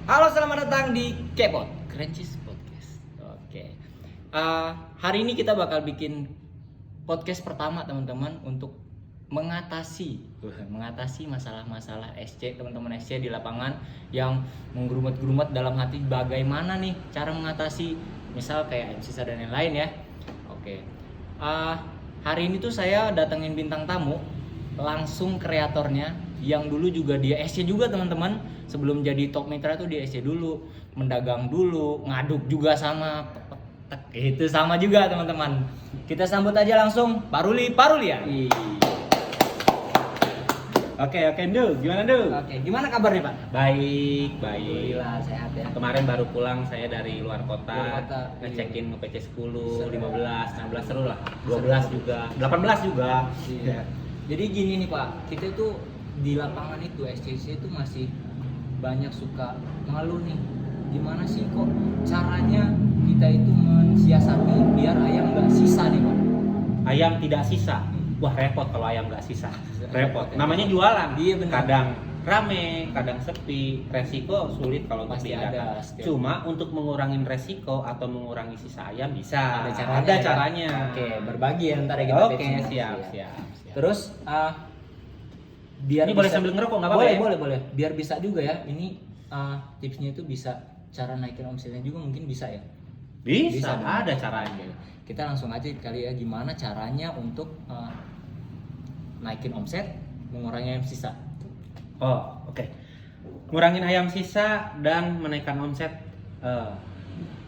Halo, selamat datang di Kepot Crunchy's Podcast. Oke. Hari ini kita bakal bikin podcast pertama teman-teman untuk mengatasi masalah-masalah SC teman-teman SC di lapangan yang menggerumat-gerumat dalam hati bagaimana nih cara mengatasi misal kayak sisa dan lain-lain ya. Oke. Hari ini tuh saya datengin bintang tamu langsung kreatornya yang dulu juga dia SC juga teman-teman. Sebelum jadi top mitra tuh dia SC dulu, mendagang dulu, ngaduk juga sama itu sama juga teman-teman. Kita sambut aja langsung Paruli ya. Oke, Du. Gimana, Du? Oke, gimana kabarnya, Pak? Baik. Alhamdulillah sehat ya. Kemarin baru pulang saya dari luar kota, Luar kota, ngecekin PC 10, Seru. 15, 16 seru lah. 12 juga, 18 juga. Iya. Jadi gini nih, Pak. Kita tuh di lapangan itu SCC itu masih banyak suka ngeluh nih. Gimana sih kok caranya kita itu mensiasati biar ayam nggak sisa nih, Pak? Ayam tidak sisa. Wah, repot kalau ayam nggak sisa. Repot. ya. Namanya jualan. Iya, benar. Kadang rame, kadang sepi. Resiko sulit kalau untuk Pasti dihindarkan. ada, setiap- Cuma untuk mengurangi resiko atau mengurangi sisa ayam bisa. Ada caranya. Ada ya? caranya. Oke, berbagi ya ntar ya kita Oke, tipsnya. siap. Terus biar Ini boleh bisa- sambil ngerokok nggak apa-apa boleh, ya? boleh. Biar bisa juga ya. Ini tipsnya itu bisa cara naikin omsetnya juga mungkin bisa ya. Bisa, dong. ada caranya. Kita langsung aja kali ya gimana caranya untuk naikin omset, mengurangi yang sisa. Oh, oke. Ngurangin ayam sisa dan menaikkan omset.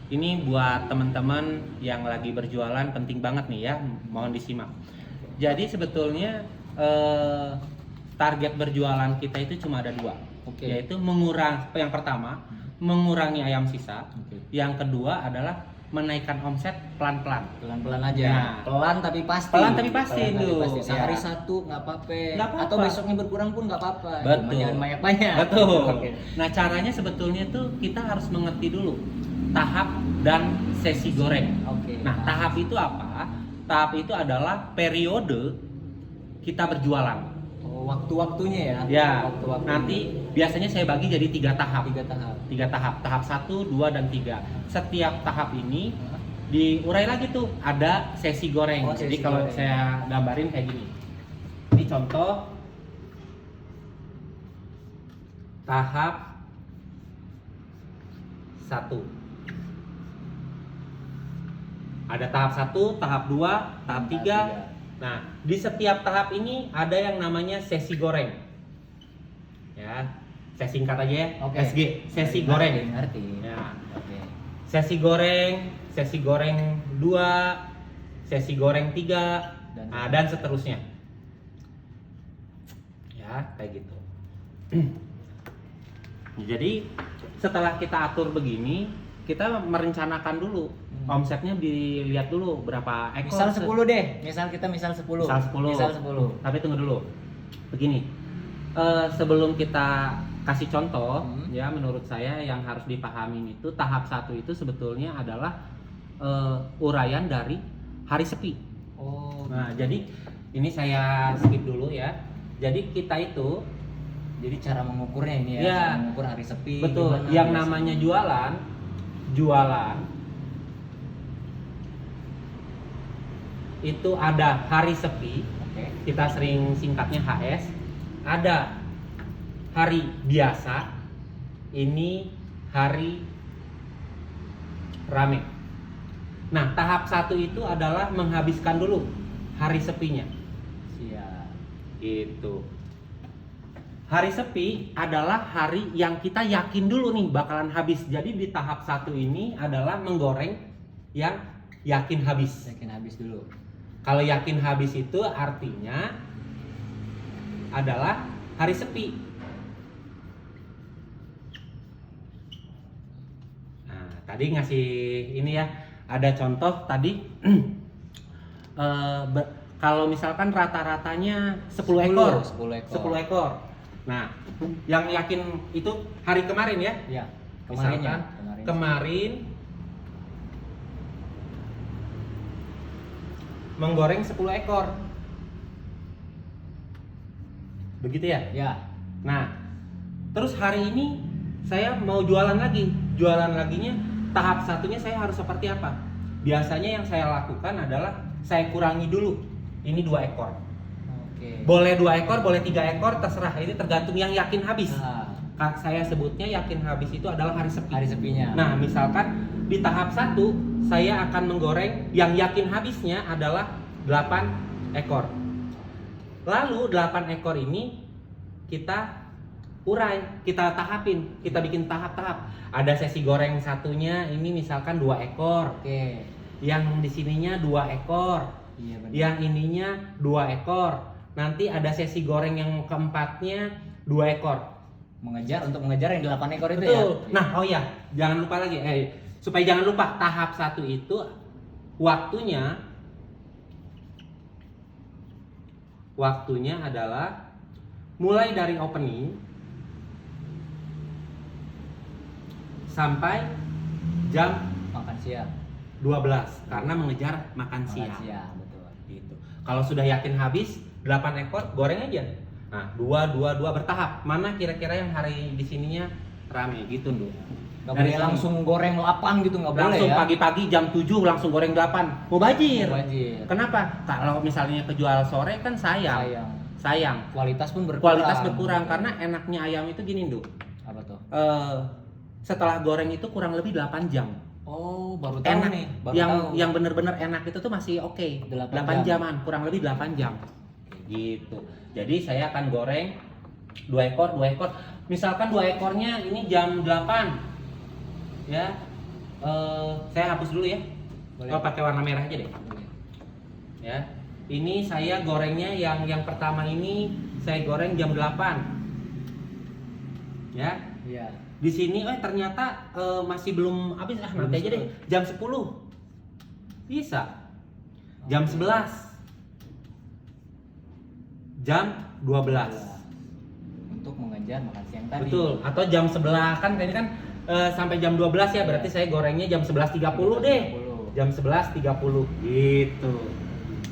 Ini buat teman-teman yang lagi berjualan penting banget nih ya, mohon disimak. Jadi sebetulnya target berjualan kita itu cuma ada dua, Oke. yaitu yang pertama mengurangi ayam sisa, Oke. yang kedua adalah menaikkan omset pelan-pelan. Pelan-pelan aja. Nah. Pelan tapi pasti. Pelan tapi pasti, tuh. Sehari Ya. satu nggak apa-apa. Nggak apa-apa. Atau besoknya berkurang pun nggak apa-apa. Betul. Cuma jangan banyak-banyak. Betul. Oke. Nah, caranya sebetulnya tuh kita harus mengerti dulu tahap dan sesi goreng. Oke. Nah, tahap itu apa? Tahap itu adalah periode kita berjualan. Oh, waktu-waktunya ya. Ya. Waktu-waktunya. Nanti biasanya saya bagi jadi 3 tahap. 3 tahap. 3 tahap. Tahap 1, 2, dan 3. Setiap tahap ini diurai lagi tuh ada sesi goreng. Oh, Jadi sesi kalau goreng. saya gambarin kayak gini. Ini contoh tahap 1. Ada tahap 1, tahap 2, tahap 3. Nah, di setiap tahap ini ada yang namanya sesi goreng. Ya, saya singkat aja ya. Oke. SG, sesi goreng. Ngerti. Ya. Oke. Sesi goreng 2, sesi goreng 3, dan seterusnya. Ya, kayak gitu. Jadi, setelah kita atur begini, kita merencanakan dulu. Omsetnya dilihat dulu berapa ekor. Misal 10 deh. Misal 10. Misal 10. Misal 10. Tapi tunggu dulu. Begini. Sebelum kita kasih contoh, ya menurut saya yang harus dipahami itu tahap 1 itu sebetulnya adalah uraian dari hari sepi. Oh. Nah, jadi ini saya skip dulu ya. Jadi kita itu Jadi cara mengukurnya ini ya. Ya. Cara mengukur hari sepi. betul gimana yang biasanya. namanya jualan itu ada hari sepi. Oke. Kita sering singkatnya HS. Ada hari biasa, ini hari rame. Nah, tahap 1 itu adalah menghabiskan dulu hari sepinya. Siap. Gitu. Hari sepi adalah hari yang kita yakin dulu nih bakalan habis. Jadi di tahap 1 ini adalah menggoreng yang yakin habis. Yakin habis dulu. Kalau yakin habis itu artinya adalah hari sepi. Nah, tadi ngasih ini ya, ada contoh tadi kalau misalkan rata-ratanya 10 ekor. 10 ekor. 10 ekor. Nah, yang yakin itu hari kemarin ya. Ya. Kemarin ya. Misalkan kemarin menggoreng 10 ekor. Begitu ya? Ya. Nah, terus hari ini saya mau jualan lagi. Jualan laginya tahap satunya saya harus seperti apa? Biasanya yang saya lakukan adalah saya kurangi dulu. Ini 2 ekor. Oke. Boleh 2 ekor, boleh 3 ekor, terserah. Ini tergantung yang yakin habis. Saya sebutnya yakin habis itu adalah hari sepi. Hari sepinya. Nah, misalkan di tahap 1 saya akan menggoreng yang yakin habisnya adalah 8 ekor. Lalu 8 ekor ini kita urai, kita tahapin, kita bikin tahap-tahap. Ada sesi goreng satunya ini misalkan 2 ekor. Oke. Yang di sininya 2 ekor. Iya benar. Yang ininya 2 ekor. Nanti ada sesi goreng yang keempatnya 2 ekor. Untuk mengejar yang 8 ekor itu Betul. ya. Nah, oh ya, jangan lupa lagi. Supaya jangan lupa tahap 1 itu waktunya adalah mulai dari opening sampai jam Makan siang. 12 karena mengejar makan siang. Betul. Gitu. Kalau sudah yakin habis 8 ekor goreng aja. Nah, 2 bertahap. Mana kira-kira yang hari di sininya rame gitu, Nduk. Gak Dari boleh sini. langsung goreng 8 gitu, nggak boleh Langsung ya. pagi-pagi jam 7 langsung goreng 8. Mau bajir. Wajib. Kenapa? Kalau misalnya kejual sore kan sayang. Kualitas pun berkurang. Kualitas berkurang karena enaknya ayam itu gini, Nduk. Apa tuh? Setelah goreng itu kurang lebih 8 jam. Oh, baru tahu Enak. nih. Baru yang tahu. yang bener-bener enak itu tuh masih oke. 8 jaman, kurang lebih 8 jam. Gitu. Jadi saya akan goreng 2 ekor. Misalkan 2 ekornya ini jam 8. Ya. Saya hapus dulu ya. Boleh. Oh, pakai warna merah aja deh. Boleh. Ya. Ini saya gorengnya yang pertama ini saya goreng jam 8. Ya. Iya. Di sini ternyata masih belum habis, nanti aja deh. Jam 10. Bisa. Jam 11. Jam 12. Untuk mengejar makan siang tadi. Betul. Atau jam 11 kan tadi kan sampai jam 12 ya, berarti saya gorengnya jam 11.30 deh. Jam 11.30 gitu.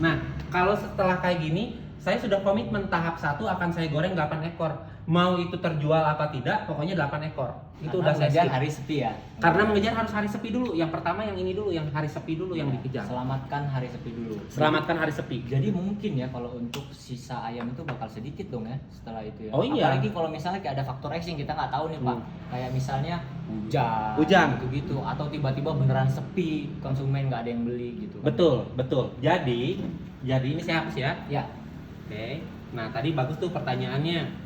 Nah, kalau setelah kayak gini, saya sudah komitmen tahap 1 akan saya goreng 8 ekor. Mau itu terjual apa tidak, pokoknya 8 ekor. Itu Karena udah saya mengejar skip. hari sepi ya. Karena mengejar harus hari sepi dulu. Yang pertama yang ini dulu, yang hari sepi dulu yang dikejar. Selamatkan hari sepi dulu. Selamatkan hari sepi. Jadi mungkin ya kalau untuk sisa ayam itu bakal sedikit dong ya setelah itu ya. Oh iya. Apalagi kalau misalnya kayak ada faktor X yang kita nggak tahu nih Pak. Kayak misalnya Hujan. gitu-gitu atau tiba-tiba beneran sepi, konsumen nggak ada yang beli gitu. Kan. Betul. Jadi ini saya hapus ya. Ya. Oke. Nah, tadi bagus tuh pertanyaannya.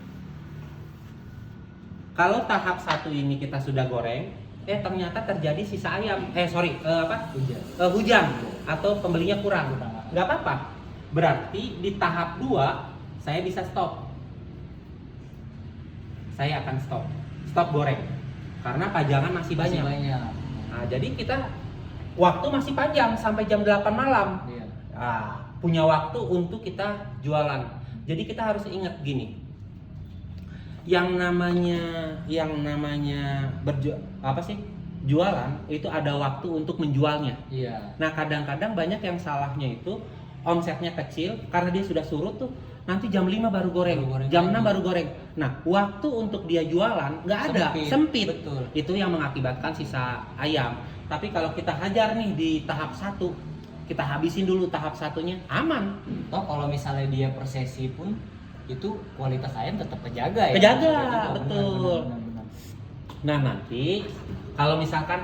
Kalau tahap 1 ini kita sudah goreng, ternyata terjadi sisa ayam. Hujan atau pembelinya kurang. Nggak apa-apa. Berarti di tahap 2 saya bisa stop. Saya akan stop goreng karena pajangan masih banyak. Nah, jadi kita waktu masih panjang sampai jam 8 malam. Iya. Nah, punya waktu untuk kita jualan. Jadi kita harus ingat gini. Yang namanya jualan itu ada waktu untuk menjualnya. Iya. Nah, kadang-kadang banyak yang salahnya itu omsetnya kecil karena dia sudah surut tuh nanti jam 5 baru goreng, jam 6 baru goreng. Nah, waktu untuk dia jualan nggak ada, sempit. Betul. Itu yang mengakibatkan sisa ayam. Tapi kalau kita hajar nih di tahap 1, kita habisin dulu tahap 1-nya, aman. Toh kalau misalnya dia per sesi pun itu kualitas ayam tetap terjaga ya. Terjaga, Benar, betul. benar. Nah, nanti kalau misalkan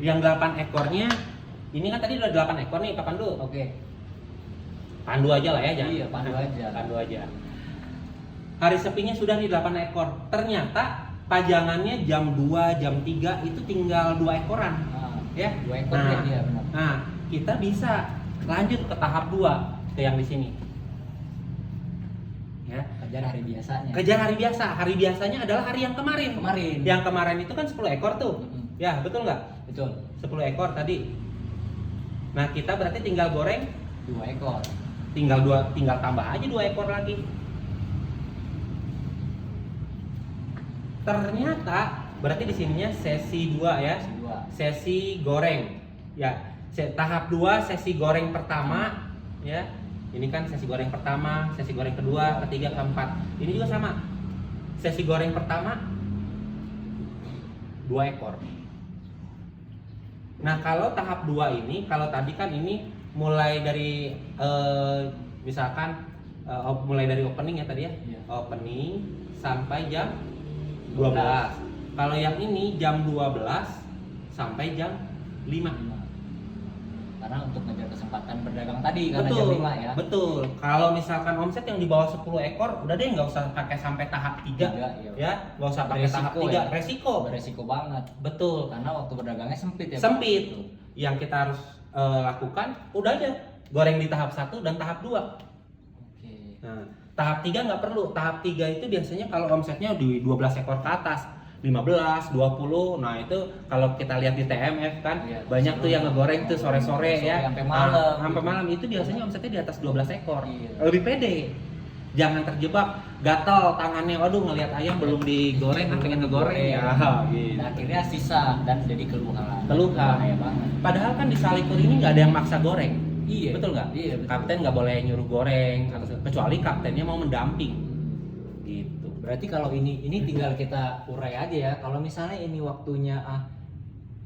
yang 8 ekornya ini kan tadi udah 8 ekor nih, Pak Pandu. Oke. Pandu aja lah ya, jangan. Iya, pandu aja. Hari sepinya sudah nih 8 ekor. Ternyata pajangannya jam 2, jam 3 itu tinggal 2 ekoran. Ya, 2 ekor ya dia benar. Nah, kita bisa lanjut ke tahap 2 ke yang di sini. Ya. Kejar hari biasanya. Kejar hari biasa. Hari biasanya adalah hari yang kemarin. Yang kemarin itu kan 10 ekor tuh. Ya, betul nggak? Betul. 10 ekor tadi. Nah, kita berarti tinggal goreng 2 ekor. Tinggal tambah aja 2 ekor lagi. Ternyata berarti di sininya sesi 2 ya. Sesi goreng. Ya, tahap 2 sesi goreng pertama ya. Ini kan sesi goreng pertama, sesi goreng kedua, ketiga, keempat. Ini juga sama. Sesi goreng pertama 2 ekor. Nah, kalau tahap 2 ini, kalau tadi kan ini mulai dari misalkan mulai dari opening ya tadi ya. Iya. Opening sampai jam 12. Kalau yang ini jam 12 sampai jam 5. Karena untuk ngejar kesempatan berdagang tadi karena Betul, jam 5 ya. betul. Kalau misalkan omset yang di bawah 10 ekor, udah deh nggak usah pakai sampai tahap 3, Tiga, iya. ya, nggak usah pakai tahap 3, ya. resiko. Beresiko banget. Betul. Karena waktu berdagangnya sempit ya. Pak? Sempit. Gitu. Yang kita harus lakukan, udah aja goreng di tahap 1 dan tahap 2. Oke. Nah, tahap 3 nggak perlu. Tahap 3 itu biasanya kalau omsetnya di 12 ekor ke atas, 15, 20. Nah, itu kalau kita lihat di TMF kan Iya, banyak tuh yang ngegoreng tuh sore-sore sore ya. sampai malam. Sampai malam itu biasanya omsetnya di atas 12 ekor. Iya. Lebih pede. Jangan terjebak gatal tangannya, waduh ngelihat ayam belum digoreng kan pengen ngegoreng ya gitu. Nah, akhirnya sisa dan jadi keluhan. Keluhan. Bahaya banget. Padahal kan di Salikur ini nggak ada yang maksa goreng. Iya. Betul nggak? Iya, betul. Kapten nggak boleh nyuruh goreng, kecuali kaptennya mau mendamping. Gitu. Berarti kalau ini tinggal kita urai aja ya. Kalau misalnya ini waktunya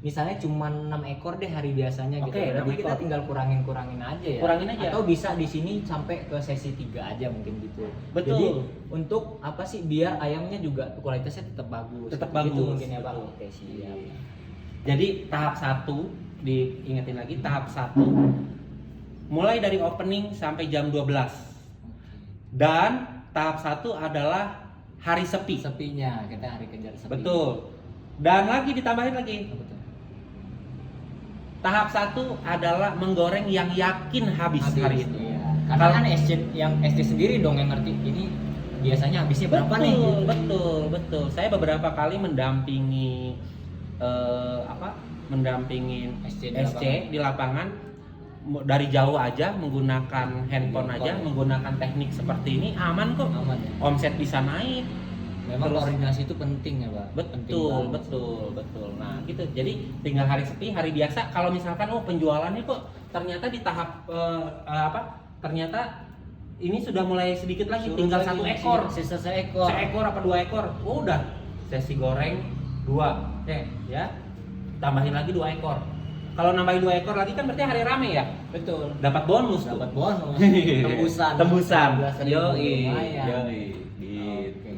misalnya cuma 6 ekor deh hari biasanya gitu. Oke, Berarti 6 kita ekor. tinggal kurangin aja ya. Kurangin aja. Atau bisa di sini sampai ke sesi 3 aja mungkin gitu. Betul. Jadi untuk apa sih biar ayamnya juga kualitasnya tetap bagus. Tetap Gitu bagus, mungkin ya, Pak. betul. Oke, siap. Jadi tahap 1 diingetin lagi tahap 1 mulai dari opening sampai jam 12. Dan tahap 1 adalah hari sepi. Sepinya kita hari kejar sepi. Betul. Dan lagi ditambahin lagi. Betul. Tahap 1 adalah menggoreng yang yakin habis hari itu. Iya. Karena kan SD sendiri dong yang ngerti ini biasanya habisnya berapa nih? Betul, betul, betul. Saya beberapa kali mendampingi mendampingin SC di lapangan dari jauh aja menggunakan handphone aja, menggunakan teknik seperti ini aman kok. Aman ya. Omset bisa naik. Memang koordinasi itu penting ya, Pak. Betul, betul. Nah, gitu. Jadi tinggal hari sepi, hari biasa. Kalau misalkan penjualannya kok ternyata di tahap ternyata ini sudah mulai sedikit lagi, tinggal 1 ekor, sisa seekor. Seekor apa 2 ekor. Udah, sesi goreng 2. Oke, ya. Tambahin lagi 2 ekor. Kalau nambahin 2 ekor lagi kan berarti hari rame ya? Betul. Dapat bonus tuh. Dapat bonus. Tembusan. Tembusan. 12.000 Yoi. lumayan. Yoi. Oke.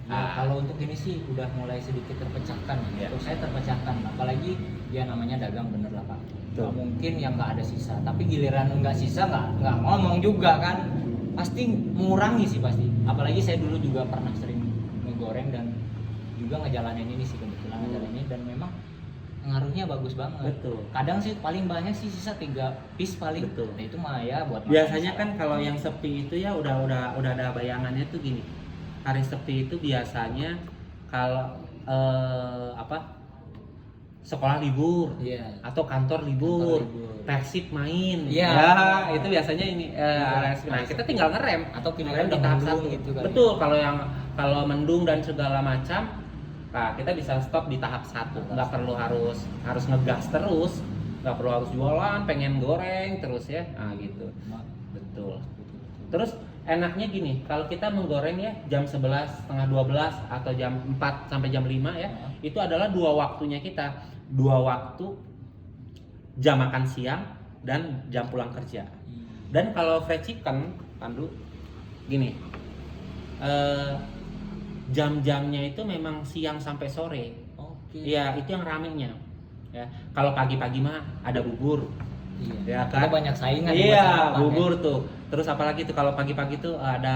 Nah, kalau untuk ini sih udah mulai sedikit terpecahkan ya. Untuk saya terpecahkan, apalagi dia namanya dagang bener lah, Pak. Nggak mungkin yang nggak ada sisa, tapi giliran nggak sisa nggak ngomong juga kan, pasti mengurangi sih pasti. Apalagi saya dulu juga pernah sering ngegoreng dan juga ngejalanin ini sih kebetulan ngejalanin dan memang ngaruhnya bagus banget. Betul. Kadang sih paling banyak sih sisa 3 piece paling. Betul. Nah, itu mah ya buat Biasanya makan kan kalau yang sepi itu ya udah ada bayangannya tuh gini. Hari sepi itu biasanya kalau sekolah libur, Iya. atau kantor libur, libur. Persib main. Iya. Ya, itu biasanya ini nah, kita tinggal ngerem Atau ngerem pilihan di tahap mendung 1. gitu kan. Betul, kalau mendung dan segala macam, nah kita bisa stop di tahap 1. Nggak perlu harus ngegas terus, nggak perlu harus jualan, pengen goreng terus ya. Nah, gitu. Betul. Terus enaknya gini, kalau kita menggoreng ya jam 11, setengah 12 atau jam 4 sampai jam 5 ya, itu adalah 2 waktunya kita. 2 waktu jam makan siang dan jam pulang kerja. Dan kalau fried chicken, Pandu, gini, jam-jamnya itu memang siang sampai sore. Oke. Iya, itu yang ramenya. Ya, kalau pagi-pagi mah ada bubur. Iya. Ya kan? Kita banyak saingan. buat Iya, sarapan, bubur ya. tuh. Terus apalagi tuh kalau pagi-pagi tuh ada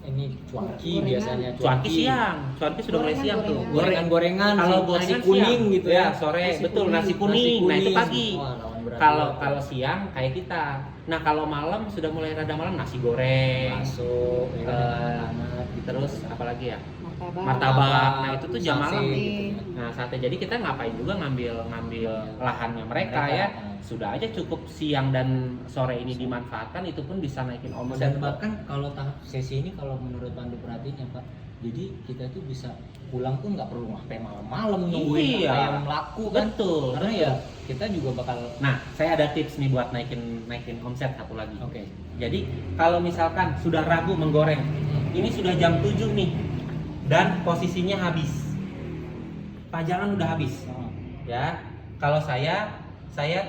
Ini cuanki biasanya. cuanki siang. Cuanki sudah mulai siang tuh. Gorengan-gorengan, Kalau nasi gorengan kuning siang. gitu Ya, ya. sore Nasi betul kuning, nasi kuning. Nah, itu pagi. Wah, lawan berat Kalau juga. kalau siang kayak kita. Nah, kalau malam sudah mulai rada malam nasi goreng. Masuk, ya kan, Eh, hangat gitu. Terus apalagi ya? Martabak. Martabak. Nah, itu tuh jam Sate malam. gitu ya. Nah, sate. Jadi kita ngapain juga ngambil lahannya mereka ya. Sudah aja cukup siang dan sore ini dimanfaatkan, itu pun bisa naikin omset. Dan bahkan kalau tahap sesi ini kalau menurut Pandu perhatiin ya, Pak, jadi kita tuh bisa pulang tuh nggak perlu sampai malam-malam nungguin Iya. ayam laku kan. Betul. Karena ya kita juga bakal Nah, saya ada tips nih buat naikin omset satu lagi. oke. Jadi kalau misalkan sudah ragu menggoreng, ini sudah jam 7 nih dan posisinya habis. pajangan udah habis. Oh. Ya, kalau saya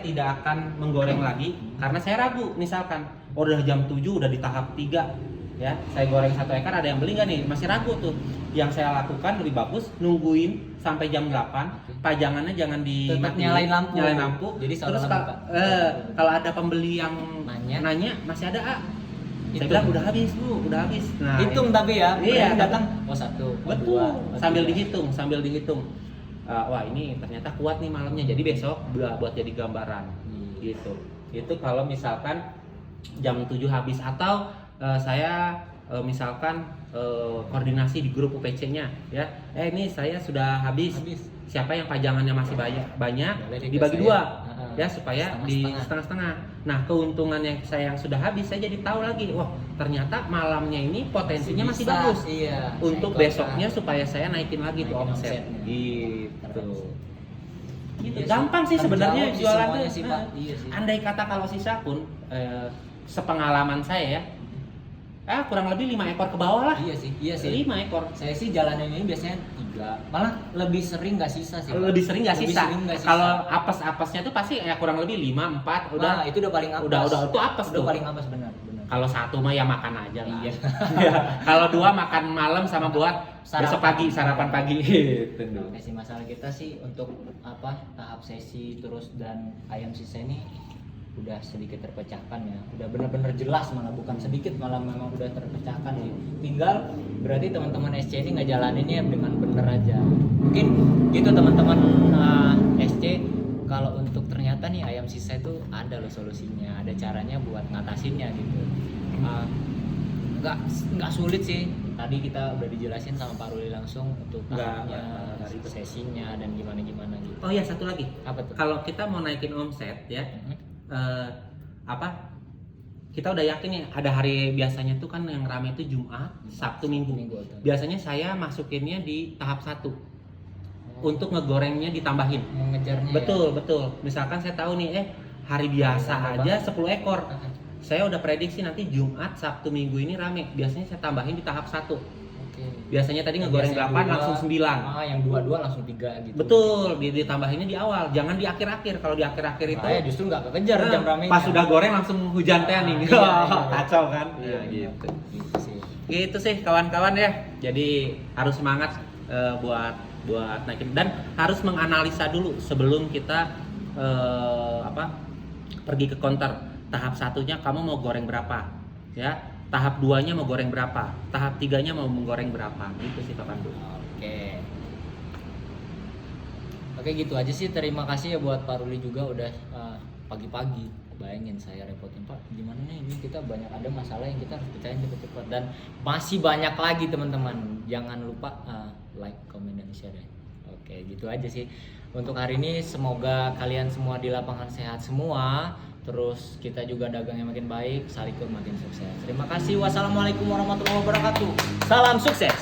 tidak akan menggoreng lagi karena saya ragu. Misalkan udah jam 7 udah di tahap 3 ya, saya goreng 1 ekor, ada yang beli nggak nih? Masih ragu tuh. Yang saya lakukan lebih bagus nungguin sampai jam 8, pajangannya jangan Tetap dimatiin, nyalain lampu. Jadi Terus saudara kalau ada pembeli yang nanya masih ada A, saya bilang udah habis Bu, udah habis. Nah, hitung tapi ya, iya, datang oh 1, betul, 2, sambil dihitung. Wah ini ternyata kuat nih malamnya, jadi besok buat jadi gambaran gitu. Itu kalau misalkan jam 7 habis, atau saya misalkan koordinasi di grup UPC-nya ya, ini saya sudah habis. Siapa yang pajangannya masih banyak dibagi 2 ya, supaya di setengah-setengah. Nah, keuntungan yang sudah habis, saya jadi tahu lagi, wah ternyata malamnya ini potensinya masih bagus. Iya, untuk besoknya supaya saya naikin lagi tuh omset. Gitu. Gitu. Iya gampang sih sebenarnya jualan tuh. sih, Pak. Iya sih. Andai kata kalau sisa pun sepengalaman saya ya, kurang lebih 5 ekor ke bawah lah. Iya sih. 5 ekor. Saya sih jalanin ini biasanya 3, malah lebih sering nggak sisa sih. Lebih sering nggak sisa. sisa. Kalau apes-apesnya tuh pasti ya kurang lebih 5, 4 udah. Nah, itu udah paling apes. Udah itu apes udah tuh. paling apes benar. Kalau 1 mah ya makan aja lah. Iya. Kalau 2 makan malam sama buat besok pagi, sarapan pagi. Gitu. Oke sih, masalah kita sih untuk tahap sesi terus dan ayam sisa ini udah sedikit terpecahkan ya, udah benar-benar jelas, malah bukan sedikit, malah memang udah terpecahkan sih. Tinggal berarti teman-teman SC ini ngejalaninnya dengan bener aja. Mungkin gitu teman-teman SC, kalau untuk ternyata nih ayam sisa itu ada loh solusinya, ada caranya buat ngatasinnya gitu. Nggak sulit sih. Tadi kita udah dijelasin sama Pak Ruli langsung untuk tahapnya, sesinya dan gimana gitu. Oh ya, satu lagi. Apa tuh? Kalau kita mau naikin omset ya, kita udah yakin nih ada hari biasanya tuh kan yang rame itu Jumat, Sabtu, Minggu. Biasanya saya masukinnya di tahap 1 untuk ngegorengnya ditambahin. Mengejarnya. Betul. Misalkan saya tahu nih hari biasa aja 10 ekor. Saya udah prediksi nanti Jumat, Sabtu, Minggu ini rame. Biasanya saya tambahin di tahap 1. Biasanya tadi ngegoreng 8 langsung 9. Yang 2 langsung 3 gitu. Betul, ditambahinnya di awal, jangan di akhir-akhir. Kalau di akhir-akhir itu justru nggak kekejar jam ramenya. Pas sudah goreng langsung hujan teh nih. Kacau kan? Iya gitu. Gitu sih kawan-kawan ya. Jadi harus semangat buat naikin, dan harus menganalisa dulu sebelum kita pergi ke counter. Tahap 1-nya kamu mau goreng berapa? Ya. Tahap 2-nya mau goreng berapa? Tahap 3-nya mau menggoreng berapa? Gitu sih Pak Pandu. Oke, gitu aja sih. Terima kasih ya buat Pak Ruli juga udah pagi-pagi. Bayangin saya repotin, Pak. Gimana nih, ini kita banyak ada masalah yang kita harus pecahin cepet-cepet, dan masih banyak lagi teman-teman. Jangan lupa like, comment, dan share ya. Oke, gitu aja sih. Untuk hari ini semoga kalian semua di lapangan sehat semua. Terus kita juga dagangnya makin baik, Salikur makin sukses. Terima kasih. Wassalamualaikum warahmatullahi wabarakatuh. Salam sukses.